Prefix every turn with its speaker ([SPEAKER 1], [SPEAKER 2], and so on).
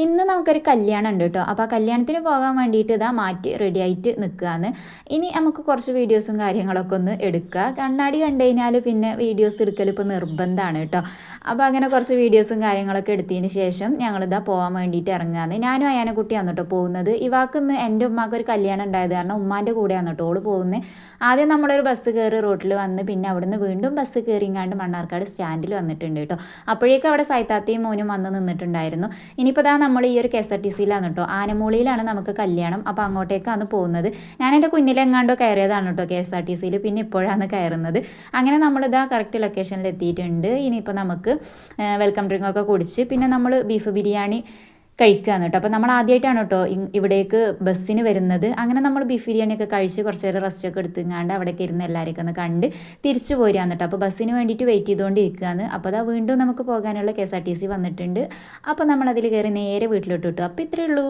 [SPEAKER 1] ഇന്ന് നമുക്കൊരു കല്യാണം ഉണ്ട് കേട്ടോ. അപ്പോൾ ആ കല്യാണത്തിന് പോകാൻ വേണ്ടിയിട്ട് ഇതാ മാറ്റി റെഡി ആയിട്ട് നിൽക്കുകയാണ്. ഇനി നമുക്ക് കുറച്ച് വീഡിയോസും കാര്യങ്ങളൊക്കെ ഒന്ന് എടുക്കുക. കണ്ണാടി കണ്ടു കഴിഞ്ഞാൽ പിന്നെ വീഡിയോസ് എടുക്കൽ ഇപ്പോൾ നിർബന്ധമാണ് കേട്ടോ. അപ്പോൾ അങ്ങനെ കുറച്ച് വീഡിയോസും കാര്യങ്ങളൊക്കെ എടുത്തതിന് ശേഷം ഞങ്ങളിതാ പോകാൻ വേണ്ടിയിട്ട് ഇറങ്ങുകയാണ്. ഞാനും അയാനക്കുട്ടിയാണ് കേട്ടോ പോകുന്നത്. ഇവാക്കിന്ന് എൻ്റെ ഉമ്മാക്ക് ഒരു കല്യാണം ഉണ്ടായത് കാരണം ഉമ്മാൻ്റെ കൂടെയാണ് കേട്ടോ ഓള് പോകുന്നത്. ആദ്യം നമ്മളൊരു ബസ് കയറി റോട്ടിൽ വന്ന് പിന്നെ അവിടുന്ന് വീണ്ടും ബസ് കയറിങ്ങാണ്ട് മണ്ണാർക്കാട് സ്റ്റാൻഡിൽ വന്നിട്ടുണ്ട് കേട്ടോ. അപ്പോഴേക്കും അവിടെ സൈത്താത്തയും മോനും വന്ന് നിന്നിട്ടുണ്ടായിരുന്നു. ഇനിയിപ്പോൾ നമ്മൾ ഈ ഒരു KSRTC-യിലാണ് കേട്ടോ. ആനമൂളിയിലാണ് നമുക്ക് കല്യാണം. അപ്പോൾ അങ്ങോട്ടേക്കാണ് പോകുന്നത്. ഞാൻ എൻ്റെ കുഞ്ഞിലെങ്ങാണ്ടോ കയറിയതാണ് കേട്ടോ KSRTC-യിൽ. പിന്നെ ഇപ്പോഴാണ് കയറുന്നത്. അങ്ങനെ നമ്മളിതാ കറക്റ്റ് ലൊക്കേഷനിൽ എത്തിയിട്ടുണ്ട്. ഇനിയിപ്പോൾ നമുക്ക് വെൽക്കം ഡ്രിങ്കൊക്കെ കുടിച്ച് പിന്നെ നമ്മൾ ബീഫ് ബിരിയാണി കഴിക്കുകയാണ് കേട്ടോ. അപ്പോൾ നമ്മൾ ആദ്യമായിട്ടാണ് കേട്ടോ ഇവിടേക്ക് ബസ്സിന് വരുന്നത്. അങ്ങനെ നമ്മൾ ബീഫ് ബിരിയാണിയൊക്കെ കഴിച്ച് കുറച്ച് നേരം റെസ്റ്റൊക്കെ എടുത്തുങ്ങാണ്ട് അവിടേക്ക് ഇരുന്ന് എല്ലാവരെയൊക്കെ ഒന്ന് കണ്ട് തിരിച്ചു പോരുകയാണ് കേട്ടോ. അപ്പോൾ ബസ്സിന് വേണ്ടിയിട്ട് വെയിറ്റ് ചെയ്തുകൊണ്ടിരിക്കുകയാണ്. അപ്പോൾ അതാ വീണ്ടും നമുക്ക് പോകാനുള്ള KSRTC വന്നിട്ടുണ്ട്. അപ്പോൾ നമ്മളതിൽ കയറി നേരെ വീട്ടിലോട്ട് കിട്ടും. അപ്പോൾ ഇത്രയേ ഉള്ളൂ.